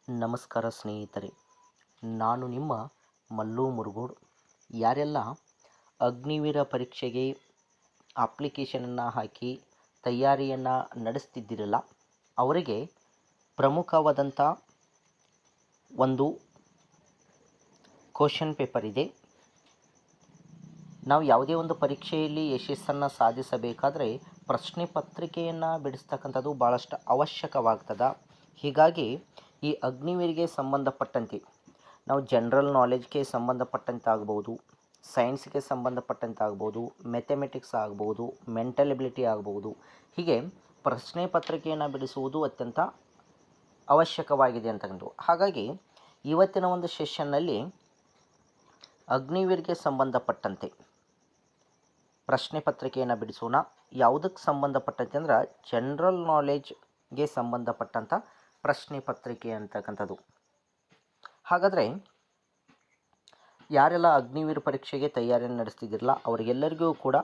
ನಮಸ್ಕಾರ ಸ್ನೇಹಿತರೆ, ನಾನು ನಿಮ್ಮ ಮಲ್ಲು ಮುರುಗೋಡು. ಯಾರೆಲ್ಲ ಅಗ್ನಿವೀರ ಪರೀಕ್ಷೆಗೆ ಅಪ್ಲಿಕೇಶನನ್ನು ಹಾಕಿ ತಯಾರಿಯನ್ನು ನಡೆಸ್ತಿದ್ದಿರಲ್ಲ, ಅವರಿಗೆ ಪ್ರಮುಖವಾದಂಥ ಒಂದು ಕ್ವಶನ್ ಪೇಪರ್ ಇದೆ. ನಾವು ಯಾವುದೇ ಒಂದು ಪರೀಕ್ಷೆಯಲ್ಲಿ ಯಶಸ್ಸನ್ನು ಸಾಧಿಸಬೇಕಾದರೆ ಪ್ರಶ್ನೆ ಪತ್ರಿಕೆಯನ್ನು ಬಿಡಿಸ್ತಕ್ಕಂಥದ್ದು ಭಾಳಷ್ಟು ಅವಶ್ಯಕವಾಗ್ತದೆ. ಹೀಗಾಗಿ ಈ ಅಗ್ನಿವೀರಿಗೆ ಸಂಬಂಧಪಟ್ಟಂತೆ ನಾವು ಜನರಲ್ ನಾಲೆಜ್ಗೆ ಸಂಬಂಧಪಟ್ಟಂತೆ ಆಗ್ಬೋದು, ಸೈನ್ಸ್ಗೆ ಸಂಬಂಧಪಟ್ಟಂತೆ ಆಗ್ಬೋದು, ಮ್ಯಾಥಮೆಟಿಕ್ಸ್ ಆಗ್ಬೋದು, ಮೆಂಟಲ್ ಎಬಿಲಿಟಿ ಆಗ್ಬೋದು, ಹೀಗೆ ಪ್ರಶ್ನೆ ಪತ್ರಿಕೆಯನ್ನು ಬಿಡಿಸುವುದು ಅತ್ಯಂತ ಅವಶ್ಯಕವಾಗಿದೆ ಅಂತಕ್ಕಂಥದ್ದು. ಹಾಗಾಗಿ ಇವತ್ತಿನ ಒಂದು ಸೆಷನ್ನಲ್ಲಿ ಅಗ್ನಿವೀರ್ಗೆ ಸಂಬಂಧಪಟ್ಟಂತೆ ಪ್ರಶ್ನೆ ಪತ್ರಿಕೆಯನ್ನು ಬಿಡಿಸೋಣ. ಯಾವುದಕ್ಕೆ ಸಂಬಂಧಪಟ್ಟಂತೆ ಅಂದ್ರೆ ಜನರಲ್ ನಾಲೆಜ್ಗೆ ಸಂಬಂಧಪಟ್ಟಂಥ ಪ್ರಶ್ನೆ ಪತ್ರಿಕೆ ಅಂತಕ್ಕಂಥದ್ದು. ಹಾಗಾದರೆ ಯಾರೆಲ್ಲ ಅಗ್ನಿವೀರ ಪರೀಕ್ಷೆಗೆ ತಯಾರಿಯನ್ನು ನಡೆಸ್ತಿದ್ದಿರಲ್ಲ ಅವರಿಗೆಲ್ಲರಿಗೂ ಕೂಡ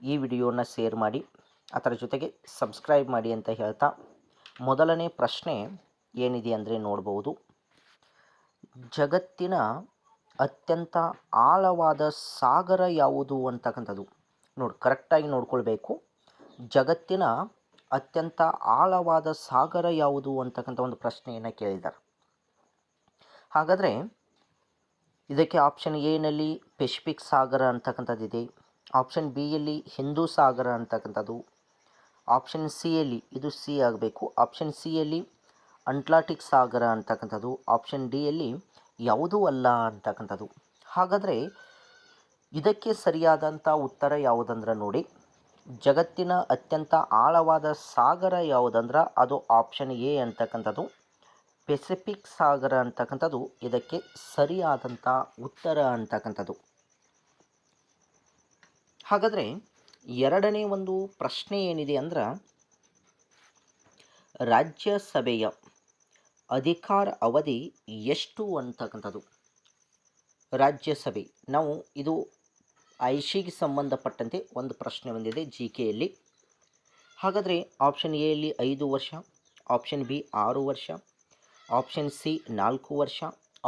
ಈ ವಿಡಿಯೋನ ಶೇರ್ ಮಾಡಿ, ಅದರ ಜೊತೆಗೆ ಸಬ್ಸ್ಕ್ರೈಬ್ ಮಾಡಿ ಅಂತ ಹೇಳ್ತಾ, ಮೊದಲನೇ ಪ್ರಶ್ನೆ ಏನಿದೆ ಅಂದರೆ ನೋಡ್ಬೋದು. ಜಗತ್ತಿನ ಅತ್ಯಂತ ಆಳವಾದ ಸಾಗರ ಯಾವುದು ಅಂತಕ್ಕಂಥದ್ದು. ಕರೆಕ್ಟಾಗಿ ನೋಡ್ಕೊಳ್ಬೇಕು. ಜಗತ್ತಿನ ಅತ್ಯಂತ ಆಳವಾದ ಸಾಗರ ಯಾವುದು ಅಂತಕ್ಕಂಥ ಒಂದು ಪ್ರಶ್ನೆಯನ್ನು ಕೇಳಿದ್ದಾರೆ. ಹಾಗಾದರೆ ಇದಕ್ಕೆ ಆಪ್ಷನ್ ಎನಲ್ಲಿ ಪೆಸಿಫಿಕ್ ಸಾಗರ ಅಂತಕ್ಕಂಥದ್ದಿದೆ, ಆಪ್ಷನ್ ಬಿಯಲ್ಲಿ ಹಿಂದೂ ಸಾಗರ ಅಂತಕ್ಕಂಥದ್ದು, ಆಪ್ಷನ್ ಸಿಯಲ್ಲಿ ಇದು ಸಿ ಆಗಬೇಕು, ಆಪ್ಷನ್ ಸಿಯಲ್ಲಿ ಅಟ್ಲಾಂಟಿಕ್ ಸಾಗರ ಅಂತಕ್ಕಂಥದ್ದು, ಆಪ್ಷನ್ ಡಿಯಲ್ಲಿ ಯಾವುದೂ ಅಲ್ಲ ಅಂತಕ್ಕಂಥದ್ದು. ಹಾಗಾದರೆ ಇದಕ್ಕೆ ಸರಿಯಾದಂಥ ಉತ್ತರ ಯಾವುದಂದ್ರೆ ನೋಡಿ, ಜಗತ್ತಿನ ಅತ್ಯಂತ ಆಳವಾದ ಸಾಗರ ಯಾವುದಂದ್ರೆ ಅದು ಆಪ್ಷನ್ ಎ ಅಂತಕ್ಕಂಥದ್ದು, ಪೆಸಿಫಿಕ್ ಸಾಗರ ಅಂತಕ್ಕಂಥದ್ದು ಇದಕ್ಕೆ ಸರಿಯಾದಂಥ ಉತ್ತರ ಅಂತಕ್ಕಂಥದ್ದು. ಹಾಗಾದರೆ ಎರಡನೇ ಒಂದು ಪ್ರಶ್ನೆ ಏನಿದೆ ಅಂದ್ರೆ, ರಾಜ್ಯಸಭೆಯ ಅಧಿಕಾರ ಅವಧಿ ಎಷ್ಟು ಅಂತಕ್ಕಂಥದ್ದು. ರಾಜ್ಯಸಭೆ, ನಾವು ಇದು ಐಶಿಗೆ ಸಂಬಂಧಪಟ್ಟಂತೆ ಒಂದು ಪ್ರಶ್ನೆ ಬಂದಿದೆ ಜಿ ಕೆಯಲ್ಲಿ. ಹಾಗಾದರೆ ಆಪ್ಷನ್ ಎಯಲ್ಲಿ 5 ವರ್ಷ, ಆಪ್ಷನ್ ಬಿ 6 ವರ್ಷ, ಆಪ್ಷನ್ ಸಿ 4 ವರ್ಷ,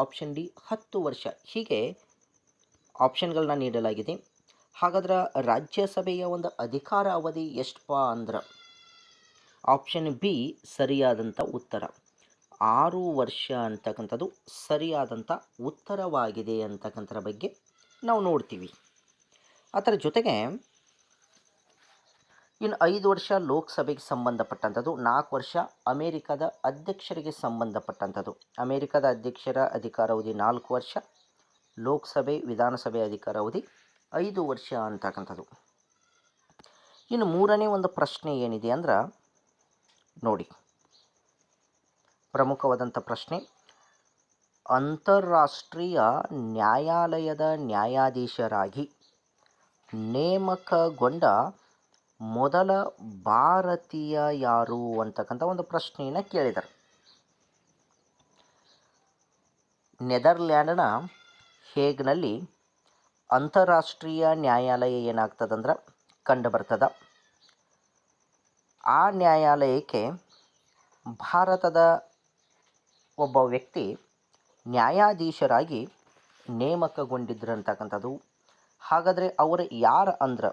ಆಪ್ಷನ್ ಡಿ 10 ವರ್ಷ, ಹೀಗೆ ಆಪ್ಷನ್ಗಳನ್ನ ನೀಡಲಾಗಿದೆ. ಹಾಗಾದ್ರೆ ರಾಜ್ಯಸಭೆಯ ಒಂದು ಅಧಿಕಾರ ಅವಧಿ ಎಷ್ಟಪ್ಪ ಅಂದ್ರೆ ಆಪ್ಷನ್ ಬಿ ಸರಿಯಾದಂಥ ಉತ್ತರ, 6 ವರ್ಷ ಅಂತಕ್ಕಂಥದ್ದು ಸರಿಯಾದಂಥ ಉತ್ತರವಾಗಿದೆ ಅಂತಕ್ಕಂಥರ ಬಗ್ಗೆ ನಾವು ನೋಡ್ತೀವಿ. ಅದರ ಜೊತೆಗೆ ಇನ್ನು 5 ವರ್ಷ ಲೋಕಸಭೆಗೆ ಸಂಬಂಧಪಟ್ಟಂಥದ್ದು, 4 ವರ್ಷ ಅಮೇರಿಕದ ಅಧ್ಯಕ್ಷರಿಗೆ ಸಂಬಂಧಪಟ್ಟಂಥದ್ದು. ಅಮೇರಿಕದ ಅಧ್ಯಕ್ಷರ ಅಧಿಕಾರಾವಧಿ 4 ವರ್ಷ, ಲೋಕಸಭೆ ವಿಧಾನಸಭೆ ಅಧಿಕಾರಾವಧಿ 5 ವರ್ಷ ಅಂತಕ್ಕಂಥದ್ದು. ಇನ್ನು ಮೂರನೇ ಒಂದು ಪ್ರಶ್ನೆ ಏನಿದೆ ಅಂದ್ರೆ ನೋಡಿ, ಪ್ರಮುಖವಾದಂಥ ಪ್ರಶ್ನೆ, ಅಂತಾರಾಷ್ಟ್ರೀಯ ನ್ಯಾಯಾಲಯದ ನ್ಯಾಯಾಧೀಶರಾಗಿ ನೇಮಕಗೊಂಡ ಮೊದಲ ಭಾರತೀಯ ಯಾರು ಅಂತಕ್ಕಂಥ ಒಂದು ಪ್ರಶ್ನೆಯನ್ನು ಕೇಳಿದರು. ನೆದರ್ಲ್ಯಾಂಡ್ನ ಹೇಗ್ನಲ್ಲಿ ಅಂತಾರಾಷ್ಟ್ರೀಯ ನ್ಯಾಯಾಲಯ ಏನಾಗ್ತದಂದ್ರೆ ಕಂಡು ಬರ್ತದೆ. ಆ ನ್ಯಾಯಾಲಯಕ್ಕೆ ಭಾರತದ ಒಬ್ಬ ವ್ಯಕ್ತಿ ನ್ಯಾಯಾಧೀಶರಾಗಿ ನೇಮಕಗೊಂಡಿದ್ರು ಅಂತಕ್ಕಂಥದ್ದು. ಹಾಗಾದರೆ ಅವರು ಯಾರು ಅಂದ್ರೆ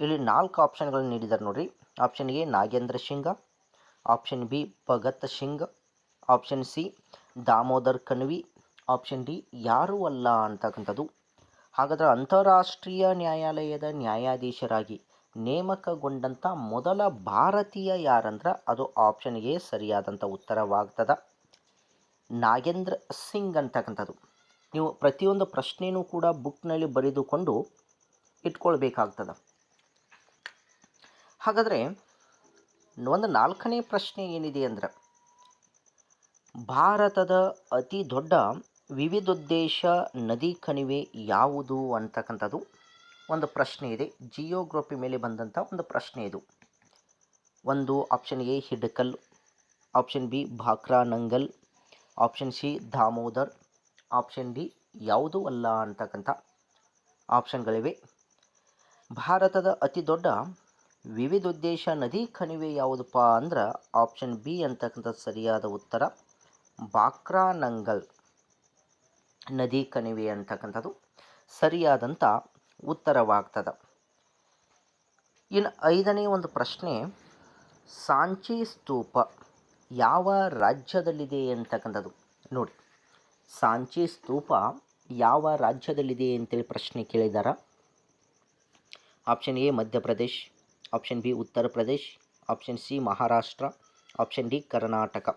ಇಲ್ಲಿ 4 ಆಪ್ಷನ್ಗಳನ್ನು ನೀಡಿದ್ದಾರೆ ನೋಡ್ರಿ. Option A Nagendra Singh, option B Bhagat Singh, option C Damodar Kanvi, option D ಯಾರೂ ಅಲ್ಲ ಅಂತಕ್ಕಂಥದ್ದು. ಹಾಗಾದರೆ ಅಂತಾರಾಷ್ಟ್ರೀಯ ನ್ಯಾಯಾಲಯದ ನ್ಯಾಯಾಧೀಶರಾಗಿ ನೇಮಕಗೊಂಡಂಥ ಮೊದಲ ಭಾರತೀಯ ಯಾರಂದ್ರೆ ಅದು ಆಪ್ಷನ್ ಎ ಸರಿಯಾದಂಥ ಉತ್ತರವಾಗ್ತದೆ, ನಾಗೇಂದ್ರ ಸಿಂಗ್ ಅಂತಕ್ಕಂಥದ್ದು. ನೀವು ಪ್ರತಿಯೊಂದು ಪ್ರಶ್ನೆಯೂ ಕೂಡ ಬುಕ್ನಲ್ಲಿ ಬರೆದುಕೊಂಡು ಇಟ್ಕೊಳ್ಬೇಕಾಗ್ತದೆ. ಹಾಗಾದರೆ ಒಂದು 4ನೇ ಪ್ರಶ್ನೆ ಏನಿದೆ ಅಂದ್ರೆ, ಭಾರತದ ಅತಿ ದೊಡ್ಡ ವಿವಿಧೋದ್ದೇಶ ನದಿ ಕಣಿವೆ ಯಾವುದು ಅಂತಕ್ಕಂಥದ್ದು ಒಂದು ಪ್ರಶ್ನೆ ಇದೆ. ಜಿಯೋಗ್ರಫಿ ಮೇಲೆ ಬಂದಂಥ ಒಂದು ಪ್ರಶ್ನೆ ಇದು. ಒಂದು option A Hidkal, option B Bhakra Nangal, option C Damodar, option D ಯಾವುದೂ ಅಲ್ಲ ಅಂತಕ್ಕಂಥ ಆಪ್ಷನ್ಗಳಿವೆ. ಭಾರತದ ಅತಿ ದೊಡ್ಡ ವಿವಿಧೋದ್ದೇಶ ನದಿ ಕಣಿವೆ ಯಾವುದಪ್ಪ ಅಂದ್ರೆ ಆಪ್ಷನ್ ಬಿ ಅಂತಕ್ಕಂಥದ್ದು ಸರಿಯಾದ ಉತ್ತರ, ಬಾಕ್ರಾನಂಗಲ್ ನದಿ ಕಣಿವೆ ಅಂತಕ್ಕಂಥದ್ದು ಸರಿಯಾದಂಥ ಉತ್ತರವಾಗ್ತದೆ. ಇನ್ನು ಐದನೇ ಒಂದು ಪ್ರಶ್ನೆ, ಸಾಂಚಿ ಸ್ತೂಪ ಯಾವ ರಾಜ್ಯದಲ್ಲಿದೆ ಅಂತಕ್ಕಂಥದ್ದು. ನೋಡಿ, ಸಾಂಚಿ ಸ್ತೂಪ ಯಾವ ರಾಜ್ಯದಲ್ಲಿದೆ ಅಂತೇಳಿ ಪ್ರಶ್ನೆ ಕೇಳಿದಾರ. Option A Madhya Pradesh, option B Uttar Pradesh, option C Maharashtra, option D Karnataka.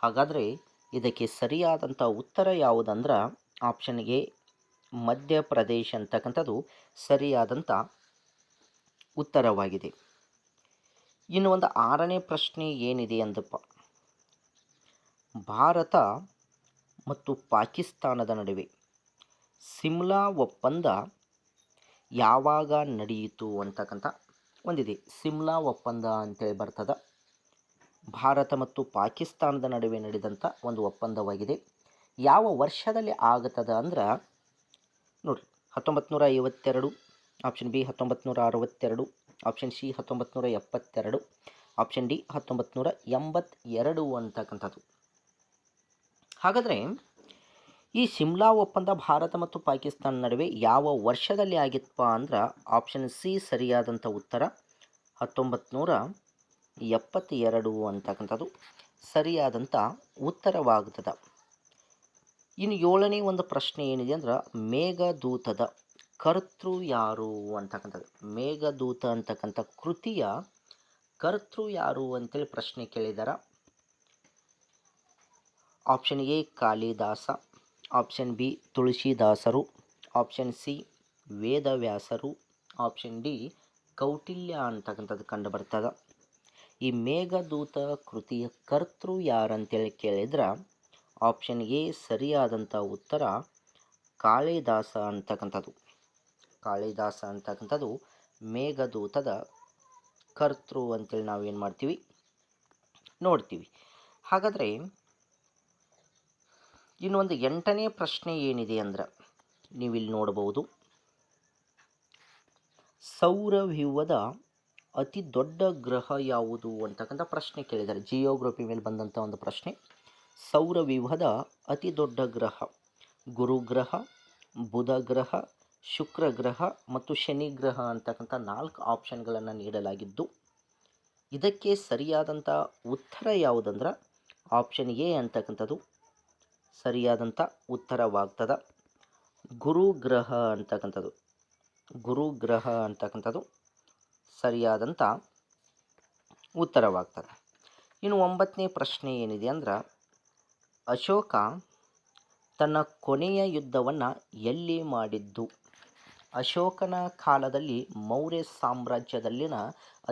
ಹಾಗಾದರೆ ಇದಕ್ಕೆ ಸರಿಯಾದಂಥ ಉತ್ತರ ಯಾವುದಂದ್ರೆ ಆಪ್ಷನ್ ಎ ಮಧ್ಯಪ್ರದೇಶ್ ಅಂತಕ್ಕಂಥದ್ದು ಸರಿಯಾದಂಥ ಉತ್ತರವಾಗಿದೆ. ಇನ್ನು ಒಂದು ಆರನೇ ಪ್ರಶ್ನೆ ಏನಿದೆ ಅಂದಪ್ಪ, ಭಾರತ ಮತ್ತು ಪಾಕಿಸ್ತಾನದ ನಡುವೆ ಸಿಮ್ಲಾ ಒಪ್ಪಂದ ಯಾವಾಗ ನಡೆಯಿತು ಅಂತಕ್ಕಂಥ ಒಂದಿದೆ. ಸಿಮ್ಲಾ ಒಪ್ಪಂದ ಅಂತೇಳಿ ಬರ್ತದೆ. ಭಾರತ ಮತ್ತು ಪಾಕಿಸ್ತಾನದ ನಡುವೆ ನಡೆದಂಥ ಒಂದು ಒಪ್ಪಂದವಾಗಿದೆ. ಯಾವ ವರ್ಷದಲ್ಲಿ ಆಗುತ್ತದೆ ಅಂದ್ರೆ ನೋಡಿರಿ, 1952, option B 1962, option C 1972, option D 1982 ಅಂತಕ್ಕಂಥದ್ದು. ಹಾಗಾದರೆ ಈ ಸಿಮ್ಲಾ ಒಪ್ಪಂದ ಭಾರತ ಮತ್ತು ಪಾಕಿಸ್ತಾನ ನಡುವೆ ಯಾವ ವರ್ಷದಲ್ಲಿ ಆಗಿತ್ತಪ್ಪ ಅಂದ್ರೆ ಆಪ್ಷನ್ ಸಿ ಸರಿಯಾದಂಥ ಉತ್ತರ 1972 ಅಂತಕ್ಕಂಥದ್ದು ಸರಿಯಾದಂಥ ಉತ್ತರವಾಗುತ್ತದೆ. ಇನ್ನು ಏಳನೇ ಒಂದು ಪ್ರಶ್ನೆ ಏನಿದೆ ಅಂದ್ರೆ ಮೇಘದೂತದ ಕರ್ತೃ ಯಾರು ಅಂತಕ್ಕಂಥದ್ದು. ಮೇಘದೂತ ಅಂತಕ್ಕಂಥ ಕೃತಿಯ ಕರ್ತೃ ಯಾರು ಅಂತೇಳಿ ಪ್ರಶ್ನೆ ಕೇಳಿದಾರ. Option A Kalidasa, option B ತುಳಸಿದಾಸರು, ಆಪ್ಷನ್ ಸಿ ವೇದವ್ಯಾಸರು, ಆಪ್ಷನ್ ಡಿ ಕೌಟಿಲ್ಯ ಅಂತಕ್ಕಂಥದ್ದು ಕಂಡು ಬರ್ತದೆ. ಈ ಮೇಘದೂತ ಕೃತಿಯ ಕರ್ತೃ ಯಾರಂತೇಳಿ ಕೇಳಿದ್ರೆ ಆಪ್ಷನ್ ಎ ಸರಿಯಾದಂಥ ಉತ್ತರ ಕಾಳಿದಾಸ ಅಂತಕ್ಕಂಥದ್ದು. ಕಾಳಿದಾಸ ಅಂತಕ್ಕಂಥದ್ದು ಮೇಘದೂತದ ಕರ್ತೃ ಅಂತೇಳಿ ನಾವೇನು ಮಾಡ್ತೀವಿ ನೋಡ್ತೀವಿ. ಹಾಗಾದರೆ ಇನ್ನೊಂದು ಎಂಟನೇ ಪ್ರಶ್ನೆ ಏನಿದೆ ಅಂದ್ರೆ ನೀವಿಲ್ಲಿ ನೋಡಬಹುದು, ಸೌರವ್ಯೂಹದ ಅತಿ ದೊಡ್ಡ ಗ್ರಹ ಯಾವುದು ಅಂತಕ್ಕಂಥ ಪ್ರಶ್ನೆ ಕೇಳಿದ್ದಾರೆ. ಜಿಯೋಗ್ರಫಿ ಮೇಲೆ ಬಂದಂಥ ಒಂದು ಪ್ರಶ್ನೆ. ಸೌರವ್ಯೂಹದ ಅತಿ ದೊಡ್ಡ ಗ್ರಹ ಗುರುಗ್ರಹ, ಬುಧ ಗ್ರಹ, ಶುಕ್ರ ಗ್ರಹ ಮತ್ತು ಶನಿ ಗ್ರಹ ಅಂತಕ್ಕಂಥ 4 ಆಪ್ಷನ್ಗಳನ್ನು ನೀಡಲಾಗಿದ್ದು ಇದಕ್ಕೆ ಸರಿಯಾದಂಥ ಉತ್ತರ ಯಾವುದಂದ್ರೆ ಆಪ್ಷನ್ ಎ ಅಂತಕ್ಕಂಥದ್ದು ಸರಿಯಾದಂಥ ಉತ್ತರವಾಗ್ತದೆ. ಗುರುಗ್ರಹ ಅಂತಕ್ಕಂಥದ್ದು ಸರಿಯಾದಂಥ ಉತ್ತರವಾಗ್ತದೆ. ಇನ್ನು 9ನೇ ಪ್ರಶ್ನೆ ಏನಿದೆ ಅಂದ್ರೆ ಅಶೋಕ ತನ್ನ ಕೊನೆಯ ಯುದ್ಧವನ್ನು ಎಲ್ಲಿ ಮಾಡಿದ್ದು. ಅಶೋಕನ ಕಾಲದಲ್ಲಿ ಮೌರ್ಯ ಸಾಮ್ರಾಜ್ಯದಲ್ಲಿನ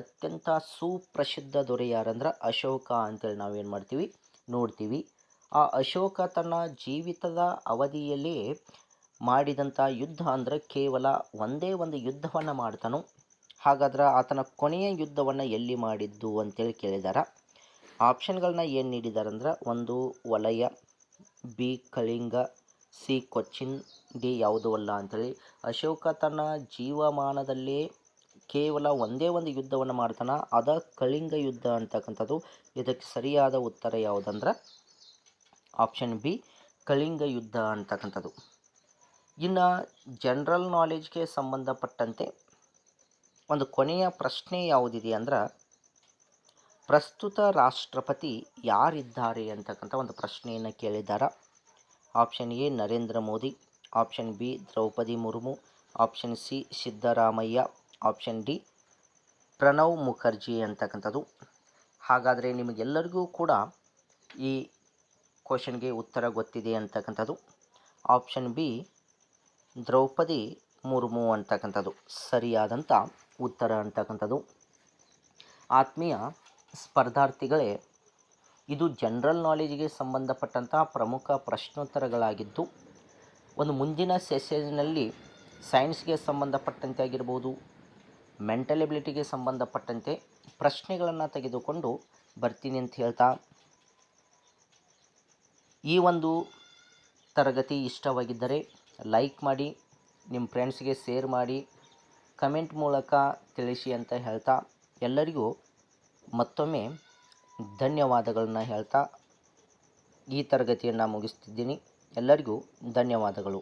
ಅತ್ಯಂತ ಸುಪ್ರಸಿದ್ಧ ದೊರೆ ಯಾರಂದ್ರೆ ಅಶೋಕ ಅಂತೇಳಿ ನಾವೇನು ಮಾಡ್ತೀವಿ ನೋಡ್ತೀವಿ. ಆ ಅಶೋಕ ತನ್ನ ಜೀವಿತದ ಅವಧಿಯಲ್ಲಿ ಮಾಡಿದಂಥ ಯುದ್ಧ ಅಂದರೆ ಕೇವಲ ಒಂದೇ ಒಂದು ಯುದ್ಧವನ್ನು ಮಾಡ್ತಾನೋ. ಹಾಗಾದ್ರೆ ಆತನ ಕೊನೆಯ ಯುದ್ಧವನ್ನು ಎಲ್ಲಿ ಮಾಡಿದ್ದು ಅಂತೇಳಿ ಕೇಳಿದ್ದಾರೆ. ಆಪ್ಷನ್ಗಳನ್ನ ಏನು ನೀಡಿದ್ದಾರೆ ಅಂದ್ರೆ ಒಂದು ವಲಯ, B Kalinga, C Cochin, D ಯಾವುದೂ ಅಲ್ಲ ಅಂಥೇಳಿ. ಅಶೋಕ ತನ್ನ ಜೀವಮಾನದಲ್ಲಿ ಕೇವಲ ಒಂದೇ ಒಂದು ಯುದ್ಧವನ್ನು ಮಾಡ್ತಾನೆ, ಅದ ಕಳಿಂಗ ಯುದ್ಧ ಅಂತಕ್ಕಂಥದ್ದು. ಇದಕ್ಕೆ ಸರಿಯಾದ ಉತ್ತರ ಯಾವುದಂದ್ರೆ ಆಪ್ಷನ್ ಬಿ ಕಳಿಂಗ ಯುದ್ಧ ಅಂತಕ್ಕಂಥದ್ದು. ಇನ್ನು ಜನರಲ್ ನಾಲೆಡ್ಜ್ಗೆ ಸಂಬಂಧಪಟ್ಟಂತೆ ಒಂದು ಕೊನೆಯ ಪ್ರಶ್ನೆ ಯಾವುದಿದೆ ಅಂದ್ರೆ ಪ್ರಸ್ತುತ ರಾಷ್ಟ್ರಪತಿ ಯಾರಿದ್ದಾರೆ ಅಂತಕ್ಕಂಥ ಒಂದು ಪ್ರಶ್ನೆಯನ್ನು ಕೇಳಿದ್ದಾರೆ. Option A Narendra Modi, option B Droupadi Murmu, option C Siddaramaiah, option D Pranab Mukherjee ಅಂತಕ್ಕಂಥದ್ದು. ಹಾಗಾದರೆ ನಿಮಗೆಲ್ಲರಿಗೂ ಕೂಡ ಈ ಕ್ವಶನ್ಗೆ ಉತ್ತರ ಗೊತ್ತಿದೆ ಅಂತಕ್ಕಂಥದ್ದು. ಆಪ್ಷನ್ ಬಿ ದ್ರೌಪದಿ ಮುರ್ಮು ಅಂತಕ್ಕಂಥದ್ದು ಸರಿಯಾದಂಥ ಉತ್ತರ ಅಂತಕ್ಕಂಥದ್ದು. ಆತ್ಮೀಯ ಸ್ಪರ್ಧಾರ್ಥಿಗಳೇ, ಇದು ಜನರಲ್ ನಾಲೆಡ್ಜ್ಗೆ ಸಂಬಂಧಪಟ್ಟಂಥ ಪ್ರಮುಖ ಪ್ರಶ್ನೋತ್ತರಗಳಾಗಿದ್ದು ಒಂದು ಮುಂದಿನ ಸೆಷನ್ನಲ್ಲಿ ಸೈನ್ಸ್ಗೆ ಸಂಬಂಧಪಟ್ಟಂತೆ ಆಗಿರ್ಬೋದು, ಮೆಂಟಲ್ ಎಬಿಲಿಟಿಗೆ ಸಂಬಂಧಪಟ್ಟಂತೆ ಪ್ರಶ್ನೆಗಳನ್ನು ತೆಗೆದುಕೊಂಡು ಬರ್ತೀನಿ ಅಂತ ಹೇಳ್ತಾ ಈ ಒಂದು ತರಗತಿ ಇಷ್ಟವಾಗಿದ್ದರೆ ಲೈಕ್ ಮಾಡಿ, ನಿಮ್ಮ ಫ್ರೆಂಡ್ಸ್ಗೆ ಶೇರ್ ಮಾಡಿ, ಕಮೆಂಟ್ ಮೂಲಕ ತಿಳಿಸಿ ಅಂತ ಹೇಳ್ತಾ ಎಲ್ಲರಿಗೂ ಮತ್ತೊಮ್ಮೆ ಧನ್ಯವಾದಗಳನ್ನ ಹೇಳ್ತಾ ಈ ತರಗತಿಯನ್ನು ಮುಗಿಸ್ತಿದ್ದೀನಿ. ಎಲ್ಲರಿಗೂ ಧನ್ಯವಾದಗಳು.